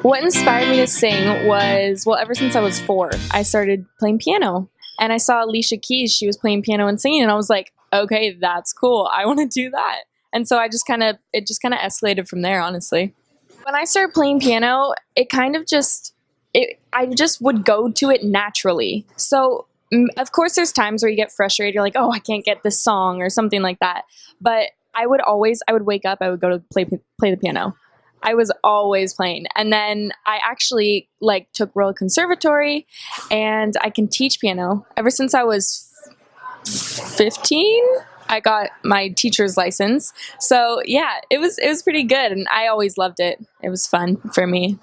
What inspired me to sing was, well, ever since I was 4, I started playing piano. And I saw Alicia Keys, she was playing piano and singing, and I was like, okay, that's cool. I want to do that. And so it just kind of escalated from there, honestly. When I started playing piano, I just would go to it naturally. So, of course, there's times where you get frustrated. You're like, oh, I can't get this song or something like that. But I would wake up, I would go to play the piano. I was always playing. And then I actually took Royal Conservatory, and I can teach piano. Ever since I was 15, I got my teacher's license. So yeah, it was pretty good, and I always loved it. It was fun for me.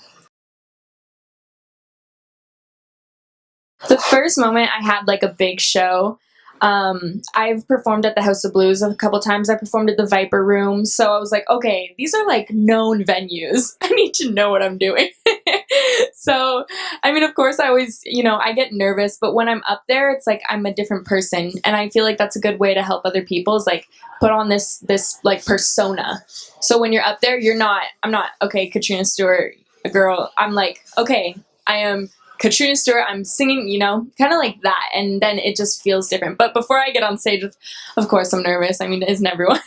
The first moment I had a big show, I've performed at the House of Blues a couple times. I performed at the Viper Room. So I was like, okay, these are known venues. I need to know what I'm doing. So, I mean, of course, I always, I get nervous, but when I'm up there, it's like I'm a different person. And I feel like that's a good way to help other people is put on this persona. So when you're up there, I'm not, okay, Katrina Stewart, a girl. I'm like, okay, I am Katrina Stewart, I'm singing, kind of like that, and then it just feels different. But before I get on stage, of course, I'm nervous. I mean, isn't everyone?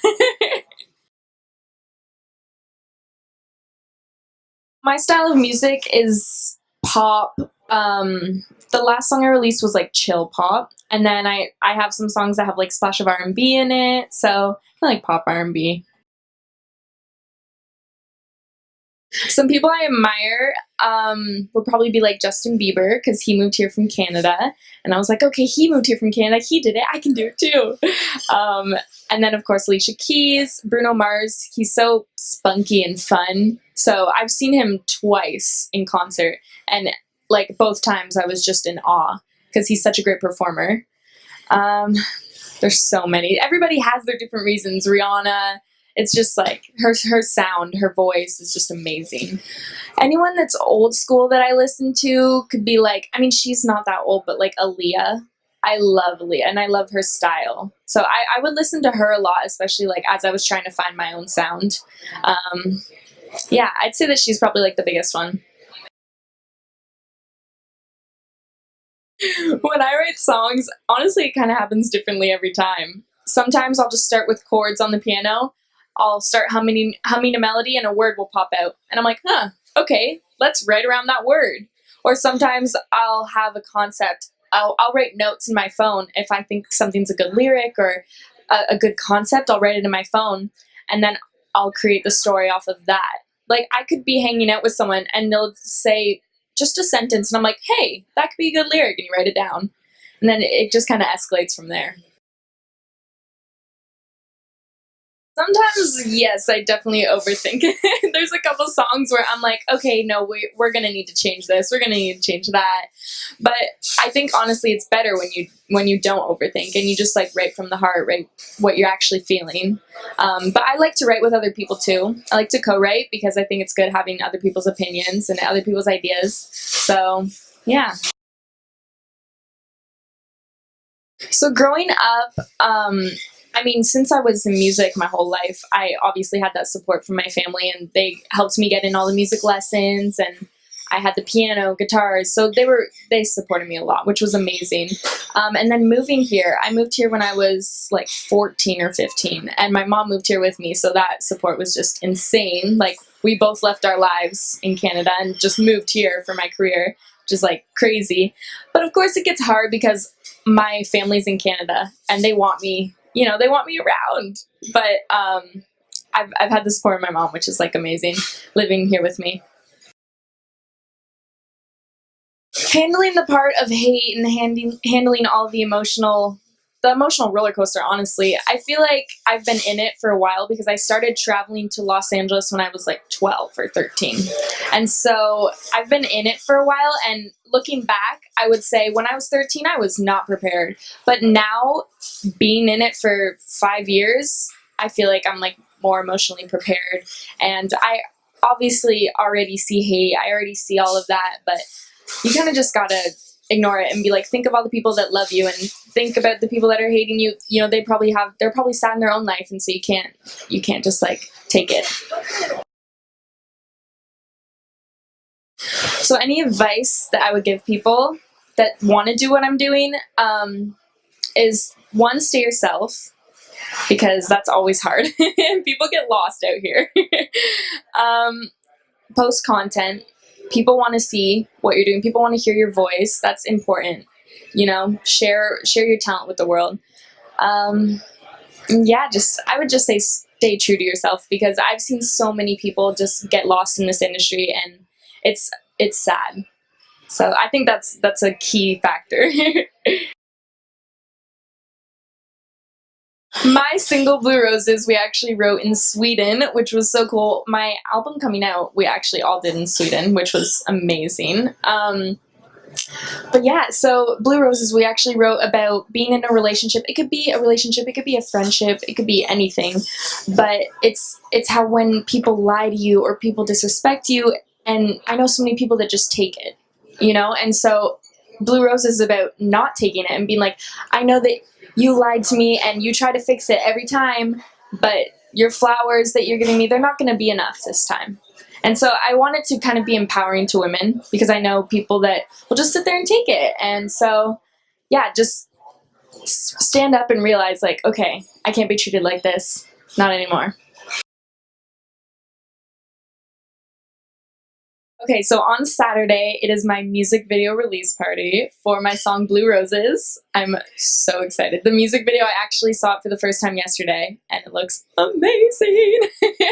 My style of music is pop. The last song I released was chill pop, and then I have some songs that have splash of R&B in it, so I like pop R&B. Some people I admire would probably be Justin Bieber because he moved here from Canada, and I was like, okay, he moved here from Canada, he did it, I can do it too. And then of course Alicia Keys, Bruno Mars. He's so spunky and fun. So I've seen him twice in concert, and both times I was just in awe because he's such a great performer. Um, there's so many. Everybody has their different reasons. Rihanna. It's just her sound, her voice is just amazing. Anyone that's old school that I listen to could be I mean, she's not that old, but Aaliyah. I love Aaliyah, and I love her style. So I would listen to her a lot, especially as I was trying to find my own sound. Um, yeah, I'd say that she's probably the biggest one. When I write songs, honestly, it kind of happens differently every time. Sometimes I'll just start with chords on the piano. I'll start humming a melody, and a word will pop out. And I'm like, huh, okay, let's write around that word. Or sometimes I'll have a concept. I'll write notes in my phone. If I think something's a good lyric or a good concept, I'll write it in my phone. And then I'll create the story off of that. I could be hanging out with someone, and they'll say just a sentence, and I'm like, hey, that could be a good lyric, and you write it down. And then it just kind of escalates from there. Sometimes, yes, I definitely overthink it. There's a couple songs where I'm like, okay, no, we're gonna need to change this. We're gonna need to change that. But I think honestly, it's better when you don't overthink and you just write from the heart, write what you're actually feeling. But I like to write with other people too. I like to co-write because I think it's good having other people's opinions and other people's ideas. So yeah. So growing up, I mean, since I was in music my whole life, I obviously had that support from my family, and they helped me get in all the music lessons, and I had the piano, guitars, so they supported me a lot, which was amazing. And then moving here, I moved here when I was 14 or 15, and my mom moved here with me, so that support was just insane. We both left our lives in Canada and just moved here for my career, which is crazy. But of course, it gets hard because my family's in Canada, and they want me. They want me around, but I've had the support of my mom, which is amazing, living here with me. Handling the part of hate and handling all the emotional roller coaster, honestly, I feel like I've been in it for a while because I started traveling to Los Angeles when I was 12 or 13. And so I've been in it for a while, and looking back, I would say when I was 13, I was not prepared. But now, being in it for 5 years, I feel like I'm more emotionally prepared. And I obviously already see hate. I already see all of that, but you kind of just gotta ignore it and be think of all the people that love you, and think about the people that are hating you. They're probably sad in their own life, and so you can't just take it. So any advice that I would give people that want to do what I'm doing is, one, stay yourself, because that's always hard. People get lost out here. Post content. People want to see what you're doing. People want to hear your voice. That's important. You know, share your talent with the world. Yeah, I would just say stay true to yourself, because I've seen so many people just get lost in this industry, and it's sad. So I think that's a key factor. My single Blue Roses we actually wrote in Sweden, which was so cool. My album coming out, we actually all did in Sweden, which was amazing. But yeah, so Blue Roses we actually wrote about being in a relationship. It could be a relationship, it could be a friendship, it could be anything. But it's how when people lie to you or people disrespect you, and I know so many people that just take it, you know? And so Blue Roses is about not taking it and being like, I know that you lied to me and you try to fix it every time, but your flowers that you're giving me, they're not going to be enough this time. And so I wanted to kind of be empowering to women, because I know people that will just sit there and take it. And so, yeah, just stand up and realize, like, okay, I can't be treated like this. Not anymore. Okay, so on Saturday, it is my music video release party for my song Blue Roses. I'm so excited. The music video, I actually saw it for the first time yesterday, and it looks amazing.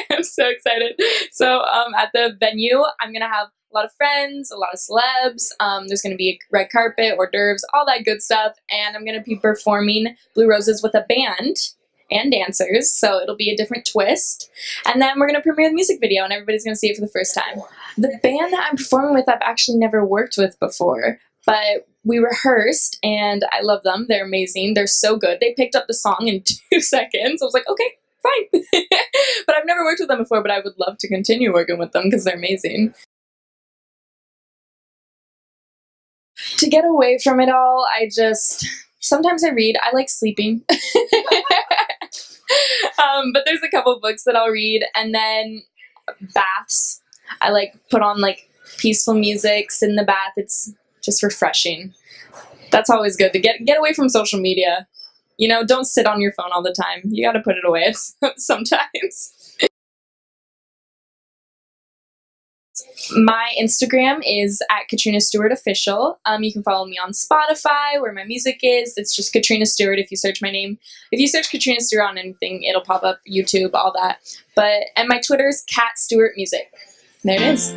I'm so excited. So at the venue, I'm going to have a lot of friends, a lot of celebs. There's going to be a red carpet, hors d'oeuvres, all that good stuff. And I'm going to be performing Blue Roses with a band and dancers, so it'll be a different twist. And then we're going to premiere the music video, and everybody's going to see it for the first time. The band that I'm performing with, I've actually never worked with before, but we rehearsed, and I love them. They're amazing. They're so good. They picked up the song in 2 seconds. I was like, okay, fine. But I've never worked with them before, but I would love to continue working with them because they're amazing. To get away from it all, sometimes I read. I like sleeping. But there's a couple books that I'll read, and then baths. I like put on like peaceful music, sit in the bath. It's just refreshing. That's always good to get away from social media. You know, don't sit on your phone all the time. You got to put it away sometimes. My Instagram is at Katrina Stuart Official. You can follow me on Spotify, where my music is. It's just Katrina Stuart if you search my name. If you search Katrina Stuart on anything, it'll pop up, YouTube, all that. And my Twitter is Cat Stuart Music. There it is.